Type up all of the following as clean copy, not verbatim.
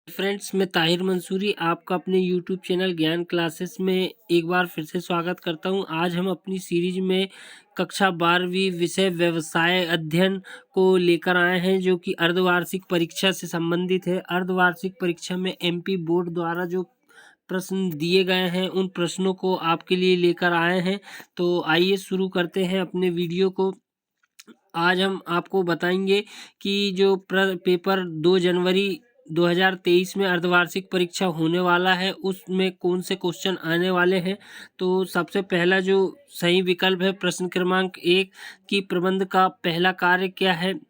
Friends, मैं ताहिर मंसूरी आपका अपने यूट्यूब चैनल ज्ञान क्लासेस में एक बार फिर से स्वागत करता हूं। आज हम अपनी सीरीज में कक्षा 12वीं विषय व्यवसाय अध्ययन को लेकर आए हैं, जो कि अर्धवार्षिक परीक्षा से संबंधित है। अर्धवार्षिक परीक्षा में एमपी बोर्ड द्वारा जो प्रश्न दिए गए हैं उन प्रश्नों को आपके लिए लेकर आए हैं। तो आइए शुरू करते हैं अपने वीडियो को। आज हम आपको बताएंगे कि जो पेपर 2 जनवरी 2023 में अर्धवार्षिक परीक्षा होने वाला है उसमें कौन से क्वेश्चन आने वाले हैं। तो सबसे पहला जो सही विकल्प है प्रश्न क्रमांक 1 की प्रबंध का पहला कार्य क्या है।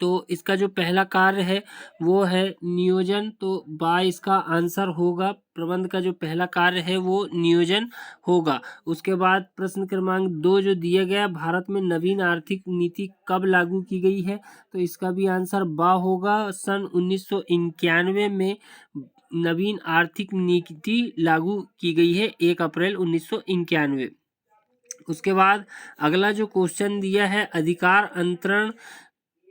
तो इसका जो पहला कार्य है वो है नियोजन। तो बा इसका आंसर होगा। प्रबंध का जो पहला कार्य है वो नियोजन होगा। उसके बाद प्रश्न क्रमांक 2 जो दिया गया, भारत में नवीन आर्थिक नीति कब लागू की गई है। तो इसका भी आंसर बा होगा। सन 1991 में नवीन आर्थिक नीति लागू की गई है, 1 अप्रैल 1991। उसके बाद अगला जो क्वेश्चन दिया है, अधिकार अंतरण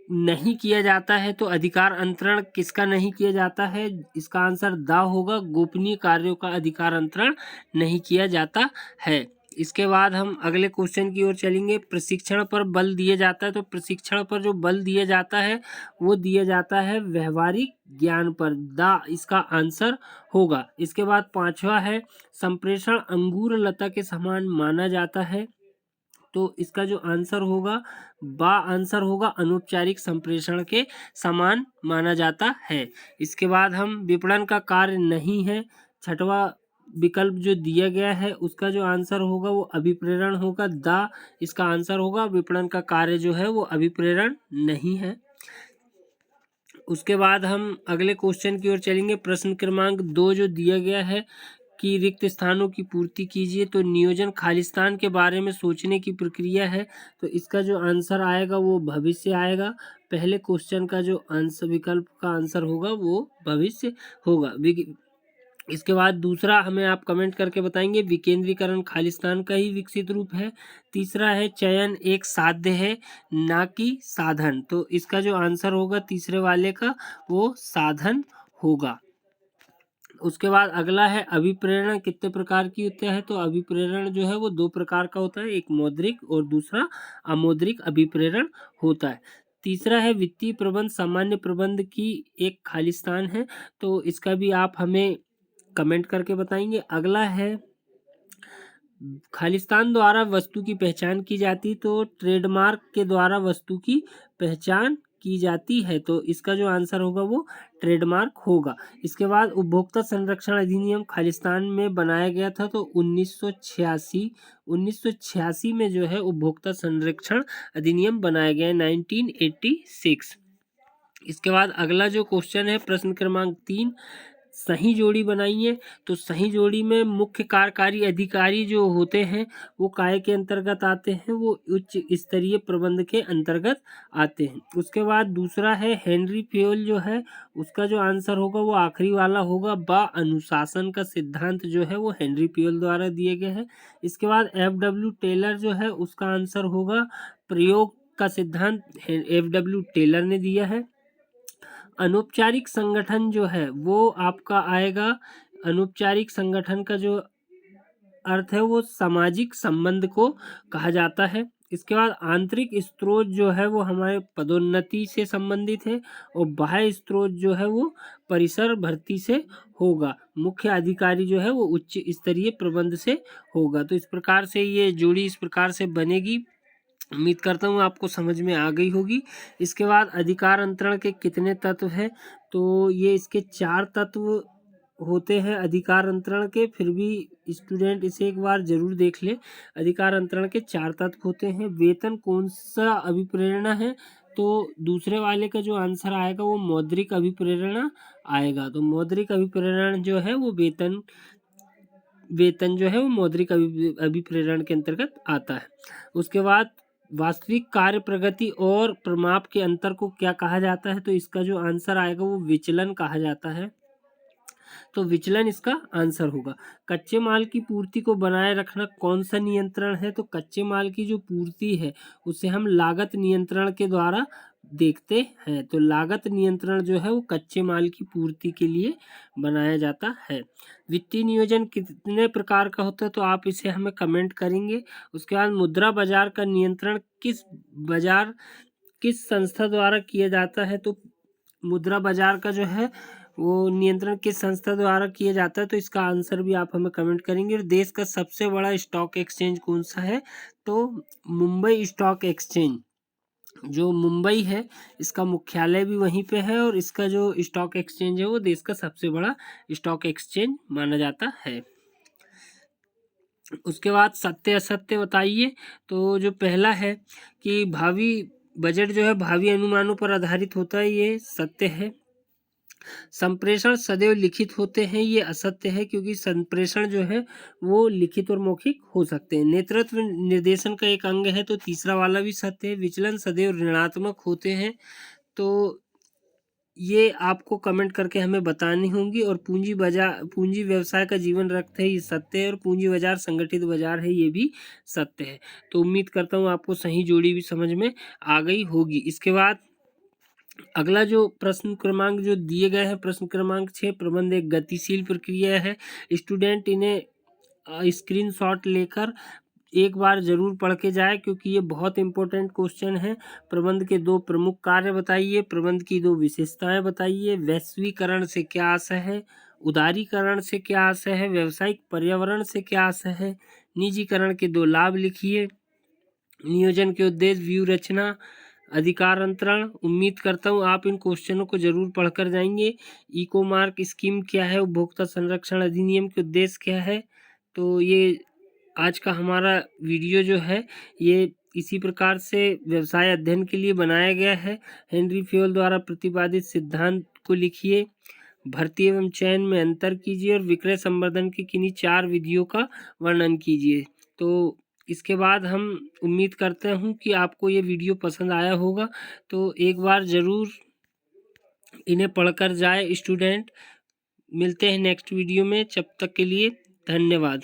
नहीं किया जाता है। तो अधिकार अंतरण किसका नहीं किया जाता है, इसका आंसर दा होगा। गोपनीय कार्यों का अधिकार अंतरण नहीं किया जाता है। इसके बाद हम अगले क्वेश्चन की ओर चलेंगे। प्रशिक्षण पर बल दिया जाता है। तो प्रशिक्षण पर जो बल दिया जाता है वो दिया जाता है व्यवहारिक ज्ञान पर, दा इसका आंसर होगा। इसके बाद पांचवा है संप्रेषण अंगूर लता के समान माना जाता है। तो इसका जो आंसर होगा बा आंसर होगा, अनौपचारिक संप्रेषण के समान माना जाता है। इसके बाद हम विपणन का कार्य नहीं है, छठवां विकल्प जो दिया गया है उसका जो आंसर होगा वो अभिप्रेरण होगा। दा इसका आंसर होगा। विपणन का कार्य जो है वो अभिप्रेरण नहीं है। उसके बाद हम अगले क्वेश्चन की ओर चलेंगे। प्रश्न क्रमांक 2 जो दिया गया है कि रिक्त स्थानों की पूर्ति कीजिए। तो नियोजन खालिस्तान के बारे में सोचने की प्रक्रिया है। तो इसका जो आंसर आएगा वो भविष्य आएगा। पहले क्वेश्चन का जो आंसर विकल्प का आंसर होगा वो भविष्य होगा। इसके बाद दूसरा हमें आप कमेंट करके बताएंगे, विकेंद्रीकरण खालिस्तान का ही विकसित रूप है। तीसरा है चयन एक साध्य है ना कि साधन। तो इसका जो आंसर होगा तीसरे वाले का वो साधन होगा। उसके बाद अगला है अभिप्रेरण कितने प्रकार की होते हैं। तो अभिप्रेरण जो है वो 2 प्रकार का होता है, एक मौद्रिक और दूसरा अमौद्रिक अभिप्रेरण होता है। तीसरा है वित्तीय प्रबंध सामान्य प्रबंध की एक खालिस्तान है। तो इसका भी आप हमें कमेंट करके बताएंगे। अगला है खालिस्तान द्वारा वस्तु की पहचान की जाती। तो ट्रेडमार्क के द्वारा वस्तु की पहचान की जाती है। तो इसका जो आंसर होगा वो ट्रेडमार्क होगा। इसके बाद उपभोक्ता संरक्षण अधिनियम खालिस्तान में बनाया गया था। तो 1986 में जो है उपभोक्ता संरक्षण अधिनियम बनाया गया है, 1986। इसके बाद अगला जो क्वेश्चन है प्रश्न क्रमांक 3, सही जोड़ी बनाइए। तो सही जोड़ी में मुख्य कार्यकारी अधिकारी जो होते हैं वो काय के अंतर्गत आते हैं, वो उच्च स्तरीय प्रबंध के अंतर्गत आते हैं। उसके बाद दूसरा है हेनरी फ्योल जो है उसका जो आंसर होगा वो आखिरी वाला होगा। बा अनुशासन का सिद्धांत जो है वो हेनरी फ्योल द्वारा दिए गए हैं। इसके बाद एफ.डब्ल्यू. टेलर जो है उसका आंसर होगा प्रयोग का सिद्धांत एफ.डब्ल्यू. टेलर ने दिया है। अनौपचारिक संगठन जो है वो आपका आएगा, अनौपचारिक संगठन का जो अर्थ है वो सामाजिक संबंध को कहा जाता है। इसके बाद आंतरिक स्रोत जो है वो हमारे पदोन्नति से संबंधित है और बाह्य स्रोत जो है वो परिसर भर्ती से होगा। मुख्य अधिकारी जो है वो उच्च स्तरीय प्रबंध से होगा। तो इस प्रकार से ये जोड़ी इस प्रकार से बनेगी। उम्मीद करता हूँ आपको समझ में आ गई होगी। इसके बाद अधिकार अंतरण के कितने तत्व हैं। तो ये इसके 4 तत्व होते हैं अधिकार अंतरण के। फिर भी स्टूडेंट इसे एक बार जरूर देख ले। अधिकार अंतरण के 4 तत्व होते हैं। वेतन कौन सा अभिप्रेरणा है। तो दूसरे वाले का जो आंसर आएगा वो मौद्रिक अभिप्रेरणा आएगा। तो मौद्रिक अभिप्रेरण जो है वो वेतन जो है वो मौद्रिक अभिप्रेरण के अंतर्गत आता है। उसके बाद वास्तविक कार्य प्रगति और प्रमाप के अंतर को क्या कहा जाता है। तो इसका जो आंसर आएगा वो विचलन कहा जाता है। तो विचलन इसका आंसर होगा। कच्चे माल की पूर्ति को बनाए रखना कौन सा नियंत्रण है? तो कच्चे माल की जो पूर्ति है उसे हम लागत नियंत्रण के द्वारा देखते हैं। तो लागत नियंत्रण जो है वो कच्चे माल की पूर्ति के लिए बनाया जाता है। वित्तीय नियोजन कितने प्रकार का होता है? तो आप इसे हमें कमेंट करेंगे। उसके बाद मुद्रा बाजार का नियंत्रण किस संस्था द्वारा किया जाता है? तो मुद्रा बाजार का जो है वो नियंत्रण किस संस्था द्वारा किया जाता है? तो इसका आंसर भी आप हमें कमेंट करेंगे। और देश का सबसे बड़ा स्टॉक एक्सचेंज कौन सा है? तो मुंबई स्टॉक एक्सचेंज जो मुंबई है इसका मुख्यालय भी वहीं पे है और इसका जो स्टॉक एक्सचेंज है वो देश का सबसे बड़ा स्टॉक एक्सचेंज माना जाता है। उसके बाद सत्य असत्य बताइए। तो जो पहला है कि भावी बजट जो है भावी अनुमानों पर आधारित होता है, ये सत्य है। संप्रेषण सदैव लिखित होते हैं, ये असत्य है क्योंकि संप्रेषण जो है वो लिखित और मौखिक हो सकते हैं। नेतृत्व निर्देशन का एक अंग है, तो तीसरा वाला भी सत्य है। विचलन सदैव ऋणात्मक होते हैं, तो ये आपको कमेंट करके हमें बतानी होंगी। और पूंजी व्यवसाय का जीवन रक्त है, ये सत्य है। और पूंजी बाजार संगठित बाजार है, ये भी सत्य है। तो उम्मीद करता हूँ आपको सही जोड़ी भी समझ में आ गई होगी। इसके बाद अगला जो प्रश्न क्रमांक जो दिए गए हैं, प्रश्न क्रमांक 6, प्रबंध एक गतिशील प्रक्रिया है। स्टूडेंट इन्हें स्क्रीनशॉट लेकर एक बार जरूर पढ़ के जाए क्योंकि ये बहुत इंपॉर्टेंट क्वेश्चन है। प्रबंध के 2 प्रमुख कार्य बताइए, प्रबंध की 2 विशेषताएं बताइए, वैश्वीकरण से क्या आशय है, उदारीकरण से क्या आशय है, व्यावसायिक पर्यावरण से क्या आशय है, निजीकरण के 2 लाभ लिखिए, नियोजन के उद्देश्य, व्यू रचना, अधिकार अंतरण। उम्मीद करता हूँ आप इन क्वेश्चनों को जरूर पढ़कर जाएंगे। इको मार्क स्कीम क्या है, उपभोक्ता संरक्षण अधिनियम के उद्देश्य क्या है। तो ये आज का हमारा वीडियो जो है ये इसी प्रकार से व्यवसाय अध्ययन के लिए बनाया गया है। हेनरी फेयल द्वारा प्रतिपादित सिद्धांत को लिखिए, भर्ती एवं चयन में अंतर कीजिए और विक्रय संवर्धन की किन्हीं 4 विधियों का वर्णन कीजिए। तो इसके बाद हम उम्मीद करते हूँ कि आपको ये वीडियो पसंद आया होगा, तो एक बार ज़रूर इन्हें पढ़कर जाए स्टूडेंट। मिलते हैं नेक्स्ट वीडियो में, तब तक के लिए धन्यवाद।